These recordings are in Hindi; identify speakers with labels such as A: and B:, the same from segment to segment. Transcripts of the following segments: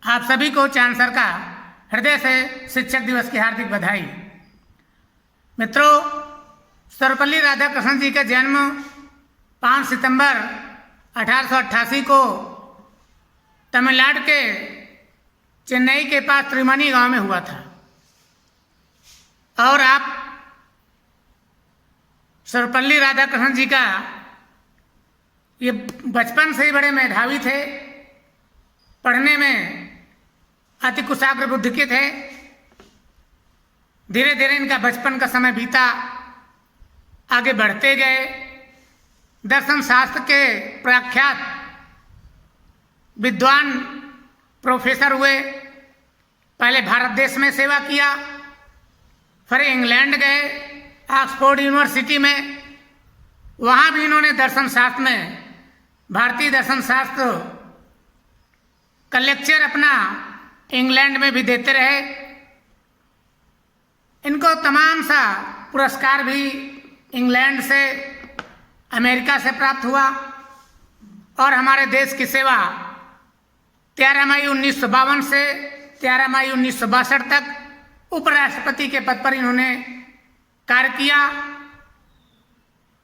A: आप सभी को चांसर का हृदय से शिक्षक दिवस की हार्दिक बधाई। मित्रों, सर्वपल्ली राधाकृष्णन जी का जन्म 5 सितंबर 1888 को तमिलनाडु के चेन्नई के पास त्रिमनी गांव में हुआ था। और आप सर्वपल्ली राधाकृष्णन जी का ये बचपन से ही बड़े मेधावी थे, पढ़ने में अति कुशाग्र बुद्धि के थे। धीरे धीरे इनका बचपन का समय बीता, आगे बढ़ते गए, दर्शन शास्त्र के प्रख्यात विद्वान प्रोफेसर हुए। पहले भारत देश में सेवा किया, फिर इंग्लैंड गए ऑक्सफोर्ड यूनिवर्सिटी में, वहाँ भी इन्होंने दर्शन शास्त्र में, भारतीय दर्शन शास्त्र का लेक्चर अपना इंग्लैंड में भी देते रहे। इनको तमाम सा पुरस्कार भी इंग्लैंड से, अमेरिका से प्राप्त हुआ। और हमारे देश की सेवा 13 मई 1952 से 13 मई 1962 तक उपराष्ट्रपति के पद पर इन्होंने कार्य किया।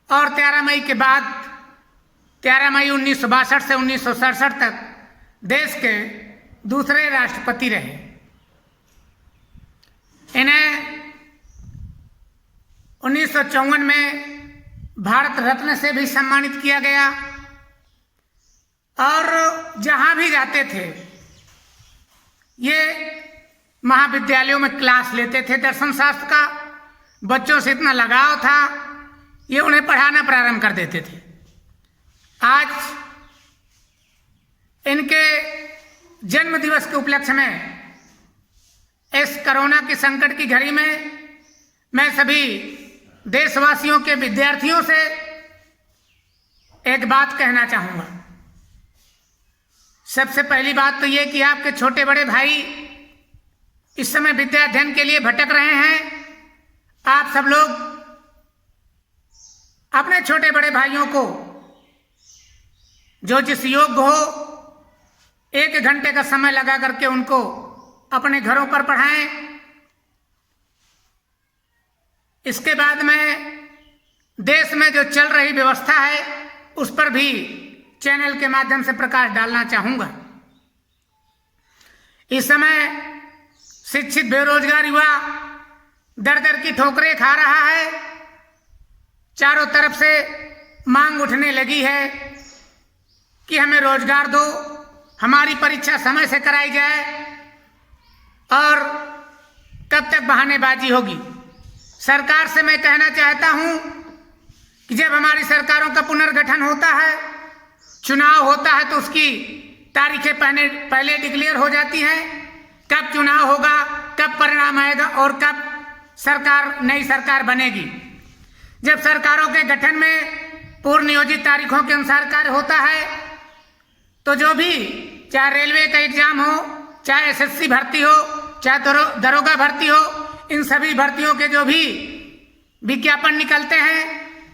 A: और 13 मई के बाद 13 मई 1962 से 1967 तक देश के दूसरे राष्ट्रपति रहे। इन्हें 1954 में भारत रत्न से भी सम्मानित किया गया। और जहां भी जाते थे, ये महाविद्यालयों में क्लास लेते थे दर्शन शास्त्र का। बच्चों से इतना लगाव था, ये उन्हें पढ़ाना प्रारंभ कर देते थे। आज इनके जन्म दिवस के उपलक्ष्य में, इस कोरोना की संकट की घड़ी में, मैं सभी देशवासियों के विद्यार्थियों से एक बात कहना चाहूँगा। सबसे पहली बात तो ये कि आपके छोटे बड़े भाई इस समय विद्या अध्ययन के लिए भटक रहे हैं। आप सब लोग अपने छोटे बड़े भाइयों को जो जिस योग्य हो, 1 घंटे का समय लगा करके उनको अपने घरों पर पढ़ाएं। इसके बाद में देश में जो चल रही व्यवस्था है, उस पर भी चैनल के माध्यम से प्रकाश डालना चाहूंगा। इस समय शिक्षित बेरोजगार युवा दर दर की ठोकरें खा रहा है। चारों तरफ से मांग उठने लगी है कि हमें रोजगार दो, हमारी परीक्षा समय से कराई जाए। और कब तक बहानेबाजी होगी? सरकार से मैं कहना चाहता हूं कि जब हमारी सरकारों का पुनर्गठन होता है, चुनाव होता है, तो उसकी तारीखें पहले डिक्लेयर हो जाती हैं। कब चुनाव होगा, कब परिणाम आएगा और कब नई सरकार बनेगी। जब सरकारों के गठन में पूर्व नियोजित तारीखों के अनुसार कार्य होता है, तो जो भी, चाहे रेलवे का एग्जाम हो, चाहे एसएससी भर्ती हो, चाहे दरोगा भर्ती हो, इन सभी भर्तियों के जो भी विज्ञापन निकलते हैं,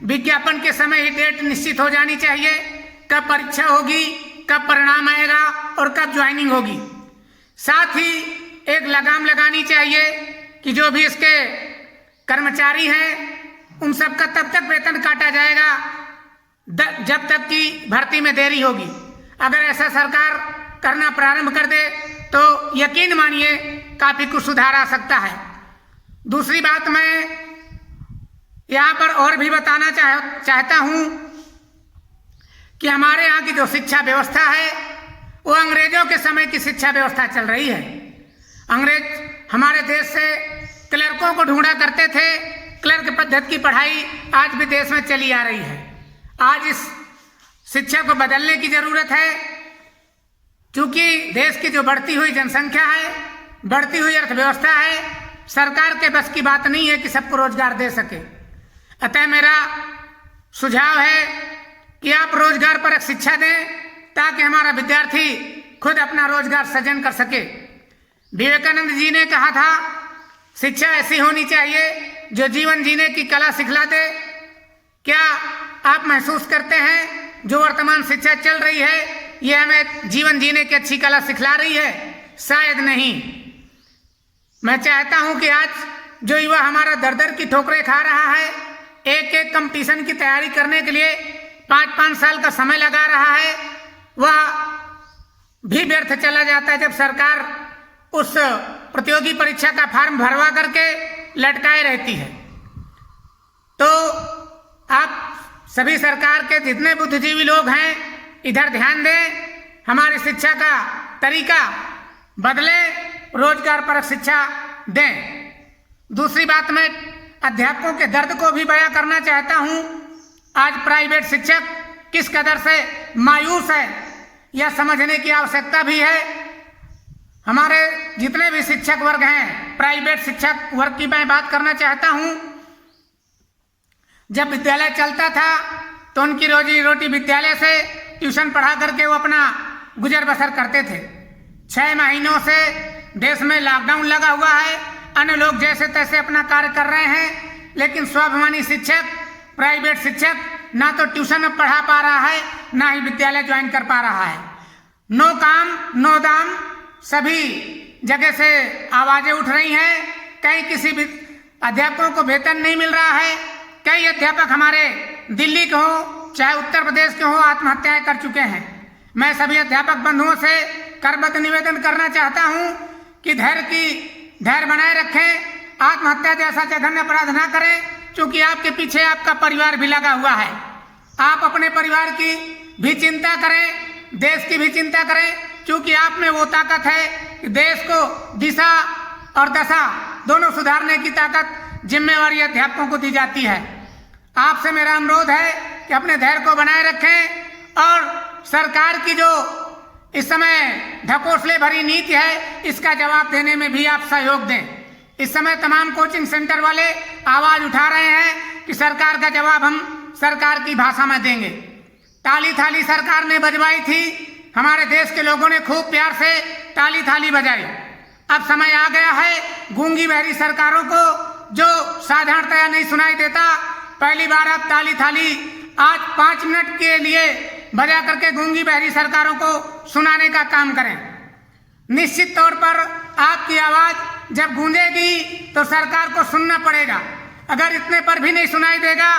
A: विज्ञापन के समय ही डेट निश्चित हो जानी चाहिए, कब परीक्षा होगी, कब परिणाम आएगा और कब ज्वाइनिंग होगी। साथ ही एक लगाम लगानी चाहिए कि जो भी इसके कर्मचारी हैं, उन सबका तब तक वेतन काटा जाएगा जब तक कि भर्ती में देरी होगी। अगर ऐसा सरकार करना प्रारंभ कर दे तो यकीन मानिए काफी कुछ सुधार आ सकता है। दूसरी बात मैं यहाँ पर और भी बताना चाहता हूँ कि हमारे यहाँ की जो शिक्षा व्यवस्था है, वो अंग्रेजों के समय की शिक्षा व्यवस्था चल रही है। अंग्रेज हमारे देश से क्लर्कों को ढूंढा करते थे। क्लर्क पद्धति की पढ़ाई आज भी देश में चली आ रही है। आज इस शिक्षा को बदलने की जरूरत है, क्योंकि देश की जो बढ़ती हुई जनसंख्या है, बढ़ती हुई अर्थव्यवस्था है, सरकार के बस की बात नहीं है कि सबको रोजगार दे सके। अतः मेरा सुझाव है कि आप रोजगार परक शिक्षा दें, ताकि हमारा विद्यार्थी खुद अपना रोजगार सृजन कर सके। विवेकानंद जी ने कहा था, शिक्षा ऐसी होनी चाहिए जो जीवन जीने की कला सिखला दे। क्या आप महसूस करते हैं जो वर्तमान शिक्षा चल रही है, ये हमें जीवन जीने की अच्छी कला सिखला रही है? शायद नहीं। मैं चाहता हूं कि आज जो युवा हमारा दर दर की ठोकरें खा रहा है, एक एक कंपटीशन की तैयारी करने के लिए 5-5 साल का समय लगा रहा है, वह भी व्यर्थ चला जाता है जब सरकार उस प्रतियोगी परीक्षा का फॉर्म भरवा करके लटकाए रहती है। तो आप सभी सरकार के जितने बुद्धिजीवी लोग हैं इधर ध्यान दें, हमारी शिक्षा का तरीका बदले, रोजगार परक शिक्षा दें। दूसरी बात, मैं अध्यापकों के दर्द को भी बयां करना चाहता हूं। आज प्राइवेट शिक्षक किस कदर से मायूस है यह समझने की आवश्यकता भी है। हमारे जितने भी शिक्षक वर्ग हैं, प्राइवेट शिक्षक वर्ग की मैं बात करना चाहता हूं। जब विद्यालय चलता था तो उनकी रोजी रोटी विद्यालय से ट्यूशन पढ़ा करके वो अपना गुजर बसर करते थे। 6 महीनों से देश में लॉकडाउन लगा हुआ है, अन्य लोग जैसे तैसे अपना कार्य कर रहे हैं, लेकिन स्वाभिमानी शिक्षक, प्राइवेट शिक्षक ना तो ट्यूशन में पढ़ा पा रहा है, ना ही विद्यालय ज्वाइन कर पा रहा है। नो काम नो दाम, सभी जगह से आवाजें उठ रही हैं। कहीं किसी भी अध्यापकों को वेतन नहीं मिल रहा है। कई अध्यापक हमारे दिल्ली के हो चाहे उत्तर प्रदेश के हो आत्महत्याएं कर चुके हैं। मैं सभी अध्यापक बंधुओं से करबद्ध निवेदन करना चाहता हूं कि धैर्य बनाए रखें, आत्महत्या जैसा जघन्य अपराध ना करें, क्योंकि आपके पीछे आपका परिवार भी लगा हुआ है। आप अपने परिवार की भी चिंता करें, देश की भी चिंता करें, क्योंकि आप में वो ताकत है कि देश को दिशा और दशा दोनों सुधारने की ताकत जिम्मेवारी अध्यापकों को दी जाती है। आपसे मेरा अनुरोध है कि अपने धैर्य को बनाए रखें और सरकार की जो इस समय ढकोसले भरी नीति है इसका जवाब देने में भी आप सहयोग दें। इस समय तमाम कोचिंग सेंटर वाले आवाज उठा रहे हैं कि सरकार का जवाब हम सरकार की भाषा में देंगे। ताली थाली सरकार ने बजवाई थी, हमारे देश के लोगों ने खूब प्यार से ताली थाली बजाई। अब समय आ गया है गूंगी बहरी सरकारों को जो साधारणतया नहीं सुनाई देता, पहली बार आप ताली थाली आज 5 मिनट के लिए बजा करके गूंगी बहरी सरकारों को सुनाने का काम करें। निश्चित तौर पर आपकी आवाज जब गूंजेगी तो सरकार को सुनना पड़ेगा। अगर इतने पर भी नहीं सुनाई देगा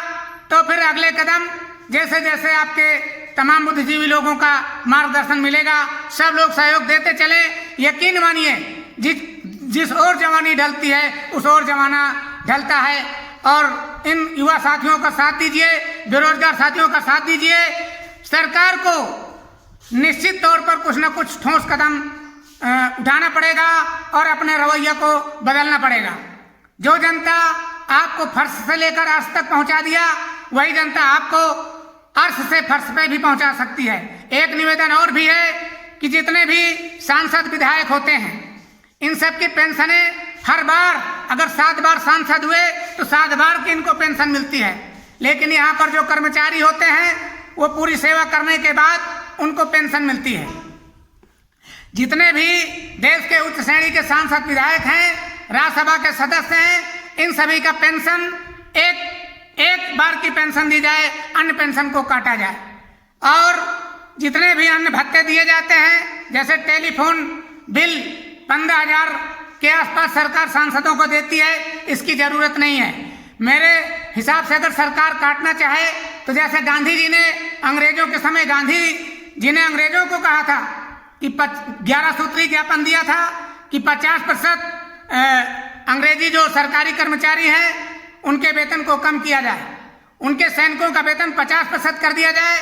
A: तो फिर अगले कदम जैसे जैसे आपके तमाम बुद्धिजीवी लोगों का मार्गदर्शन मिलेगा, सब लोग सहयोग देते चले। यकीन मानिए जिस ओर जवानी ढलती है उस ओर जमाना ढलता है। और इन युवा साथियों का साथ दीजिए, बेरोजगार साथियों का साथ दीजिए। सरकार को निश्चित तौर पर कुछ न कुछ ठोस कदम उठाना पड़ेगा और अपने रवैया को बदलना पड़ेगा। जो जनता आपको फर्श से लेकर अर्श तक पहुंचा दिया, वही जनता आपको अर्श से फर्श पे भी पहुंचा सकती है। एक निवेदन और भी है कि जितने भी सांसद विधायक होते हैं इन सब की पेंशनें हर बार अगर 7 बार सांसद हुए तो 7 बार की इनको पेंशन मिलती है, लेकिन यहाँ पर जो कर्मचारी होते हैं वो पूरी सेवा करने के बाद उनको पेंशन मिलती है। जितने भी देश के उच्च श्रेणी के सांसद विधायक हैं, राज्यसभा के सदस्य हैं, इन सभी का पेंशन एक बार की पेंशन दी जाए, अन्य पेंशन को काटा जाए। और जितने भी अन्य भत्ते दिए जाते हैं जैसे टेलीफोन बिल 15,000 के आसपास सरकार सांसदों को देती है, इसकी जरूरत नहीं है। मेरे हिसाब से अगर सरकार काटना चाहे तो जैसे गांधी जी ने अंग्रेजों के समय गांधी जी ने अंग्रेजों को कहा था कि 11 सूत्री ज्ञापन दिया था कि 50% अंग्रेजी जो सरकारी कर्मचारी हैं उनके वेतन को कम किया जाए, उनके सैनिकों का वेतन 50% कर दिया जाए।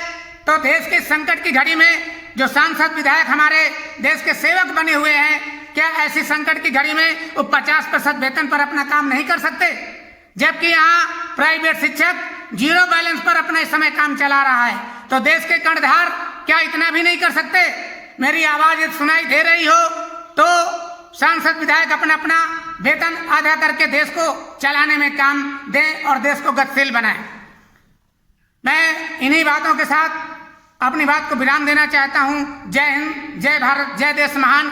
A: तो देश के संकट की घड़ी में जो सांसद विधायक हमारे देश के सेवक बने हुए हैं, क्या ऐसी संकट की घड़ी में वो 50% वेतन पर अपना काम नहीं कर सकते? जबकि यहाँ प्राइवेट शिक्षक 0 बैलेंस पर अपना इस समय काम चला रहा है, तो देश के कर्णधार क्या इतना भी नहीं कर सकते? मेरी आवाज सुनाई दे रही हो तो सांसद विधायक अपना अपना वेतन आधा करके देश को चलाने में काम दें और देश को गतिशील बनाएं। मैं इन्हीं बातों के साथ अपनी बात को विराम देना चाहता हूं। जय हिंद, जय भारत, जय देश महान।